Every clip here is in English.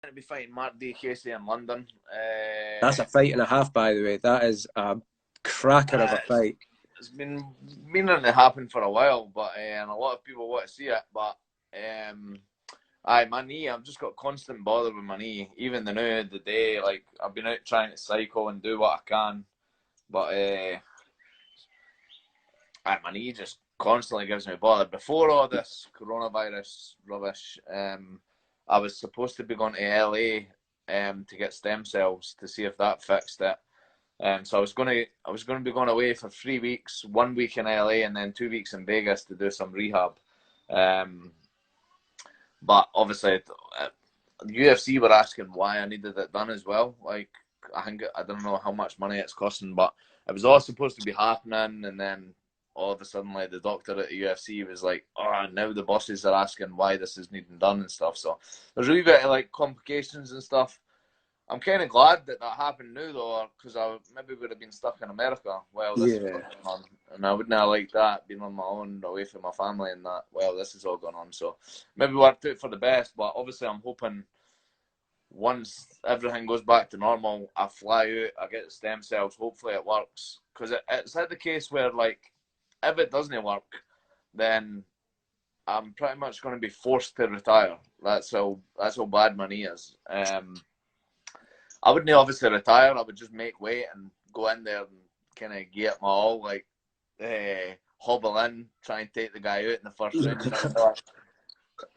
To be fighting Marc Diakiese in London. That's a fight and a half, by the way. That is a cracker of a fight. It's been meaning to happen for a while, but and a lot of people want to see it. But my knee, I've just got constant bother with my knee. Even the day, like I've been out trying to cycle and do what I can, but my knee just constantly gives me bother. Before all this coronavirus rubbish, I was supposed to be going to LA to get stem cells to see if that fixed it. So I was going to be going away for 3 weeks, 1 week in LA and then 2 weeks in Vegas to do some rehab. But obviously, the UFC were asking why I needed it done as well. Like I don't know how much money it's costing, but it was all supposed to be happening, and then all of a sudden, like the doctor at the UFC was like, "Oh, now the bosses are asking why this is needing done and stuff." So there's a wee bit of like complications and stuff. I'm kind of glad that happened now, though, because I maybe would have been stuck in America while this is going on, and I wouldn't have liked that, being on my own, away from my family and that, while this is all going on. So maybe worked out for the best, but obviously I'm hoping once everything goes back to normal, I fly out, I get the stem cells, hopefully it works, because it's had the case where, like, if it doesn't work, then I'm pretty much going to be forced to retire. That's how bad my knee is. I wouldn't obviously retire. I would just make weight and go in there and kind of get my all, like hobble in, try and take the guy out in the first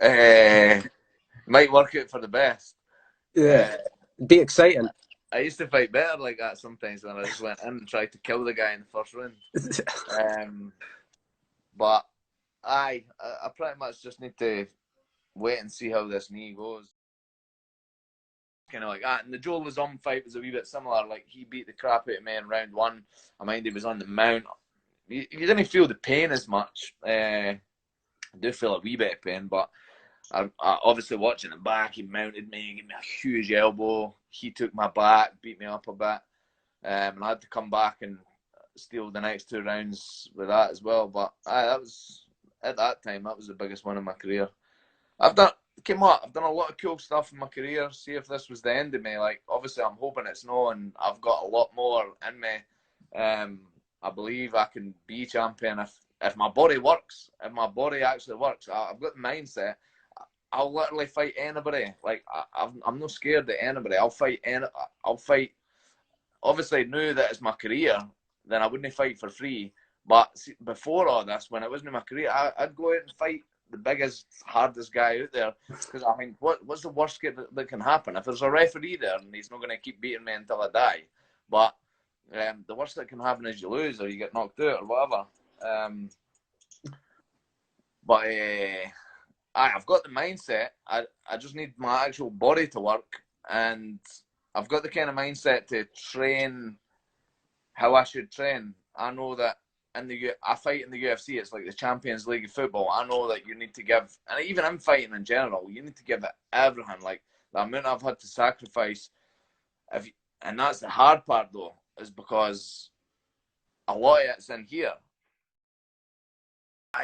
round. Might work out for the best. Yeah, be exciting. I used to fight better like that sometimes when I just went in and tried to kill the guy in the first round. But I pretty much just need to wait and see how this knee goes. Kind of like that. And the Joe Lauzon fight was a wee bit similar. Like, he beat the crap out of me in round one. I mind he was on the mount. You didn't feel the pain as much. I do feel a wee bit of pain, but I obviously watching him back, he mounted me, gave me a huge elbow. He took my back, beat me up a bit. And I had to come back and steal the next 2 rounds with that as well. But that was, at that time, that was the biggest one in my career. I've done a lot of cool stuff in my career. See if this was the end of me. Like, obviously, I'm hoping it's no, and I've got a lot more in me. I believe I can be champion if my body works. If my body actually works, I've got the mindset. I'll literally fight anybody. Like, I'm not scared of anybody. I'll fight. Obviously, now that it's my career, then I wouldn't fight for free. But before all this, when it wasn't my career, I'd go out and fight the biggest, hardest guy out there, because I think what's the worst that can happen? If there's a referee there and he's not going to keep beating me until I die, but the worst that can happen is you lose or you get knocked out or whatever. But I've got the mindset. I just need my actual body to work, and I've got the kind of mindset to train how I should train. I know that I fight in the UFC, it's like the Champions League of football. I know that you need to give, and even in fighting in general, you need to give it everything. Like, the amount I've had to sacrifice, and that's the hard part though, is because a lot of it's in here.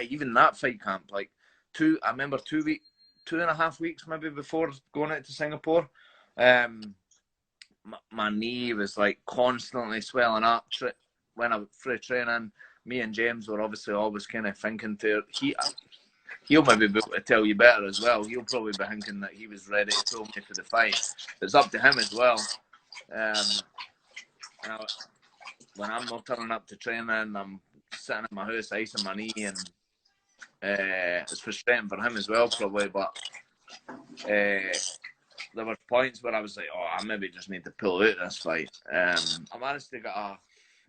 Even that fight camp, like I remember 2.5 weeks maybe before going out to Singapore, my knee was like constantly swelling up when I was free training. Me and James were obviously always kind of thinking he'll maybe be able to tell you better as well. He'll probably be thinking that he was ready to pull me for the fight. It's up to him as well. When I'm not turning up to training, I'm sitting in my house icing my knee, and it's frustrating for him as well probably, but there were points where I was like, I maybe just need to pull out this fight. I managed to get a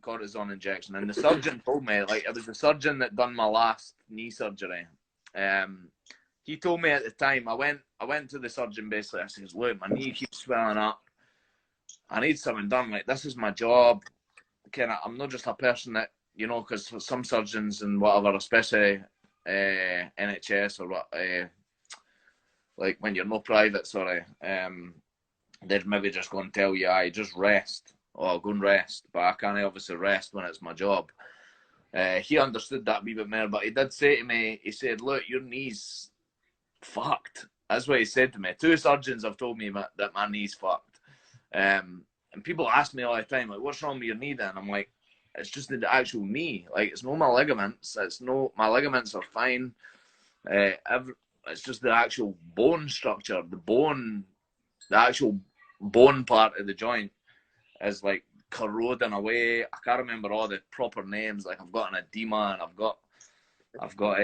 cortisone injection, and the surgeon told me, like, it was the surgeon that done my last knee surgery. He told me at the time, I went to the surgeon basically. I said, look, my knee keeps swelling up. I need something done. Like, this is my job. I'm not just a person that, because some surgeons and whatever, especially NHS or what, like when you're no private, they'd maybe just go and tell you, just rest. Go and rest. But I can't obviously rest when it's my job. He understood that a wee bit more, but he did say to me, he said, look, your knee's fucked. That's what he said to me. 2 surgeons have told me that my knee's fucked. And people ask me all the time, like, what's wrong with your knee then? I'm like, it's just the actual knee. Like, it's no my ligaments. My ligaments are fine. It's just the actual bone structure. The actual bone part of the joint is like corroding away. I can't remember all the proper names. Like, I've got an edema, and I've got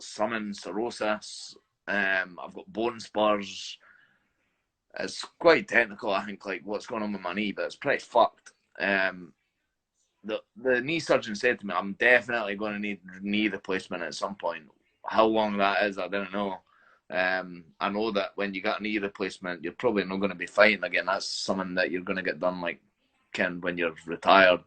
some cirrhosis. I've got bone spurs. It's quite technical, I think, like what's going on with my knee, but it's pretty fucked. The knee surgeon said to me, I'm definitely going to need knee replacement at some point. How long that is, I don't know. I know that when you got a knee replacement, you're probably not going to be fighting again. That's something that you're going to get done like when you're retired.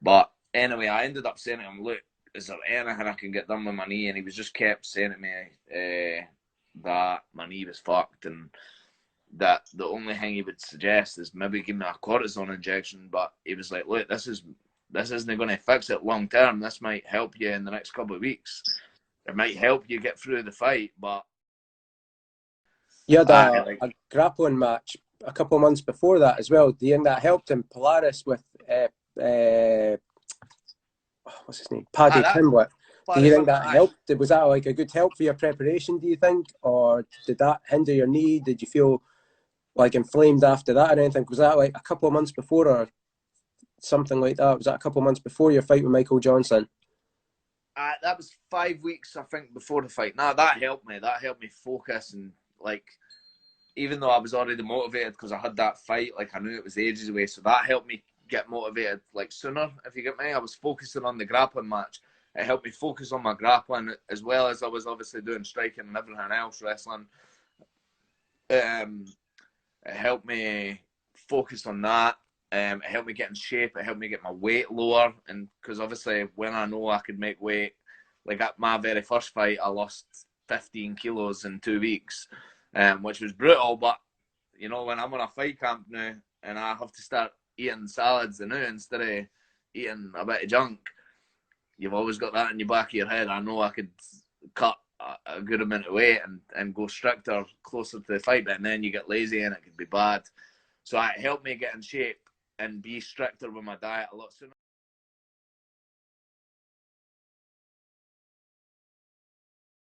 But anyway, I ended up saying to him, look, is there anything I can get done with my knee? And he was just kept saying to me that my knee was fucked, and that the only thing he would suggest is maybe give me a cortisone injection. But he was like, look, this isn't going to fix it long term. This might help you in the next couple of weeks. It might help you get through the fight, but you had a grappling match a couple of months before that as well. Do you think that helped in Polaris with what's his name, Paddy Pimblett? Do you think that helped? Was that like a good help for your preparation, do you think? Or did that hinder your knee? Did you feel like inflamed after that or anything? Was that like a couple of months before or something like that? Was that a couple of months before your fight with Michael Johnson? That was 5 weeks, I think, before the fight. Nah, that helped me. That helped me focus, and like, even though I was already motivated because I had that fight, like I knew it was ages away, so that helped me get motivated like sooner, if you get me. I was focusing on the grappling match. It helped me focus on my grappling, as well as I was obviously doing striking and everything else, wrestling. It helped me focus on that. It helped me get in shape. It helped me get my weight lower, and because obviously when I know I could make weight, like at my very first fight, I lost 15 kilos in 2 weeks, which was brutal. But you know, when I'm on a fight camp now and I have to start eating salads now instead of eating a bit of junk, you've always got that in your back of your head. I know I could cut a good amount of weight and go stricter closer to the fight, but then you get lazy and it could be bad. So it helped me get in shape and be stricter with my diet a lot sooner.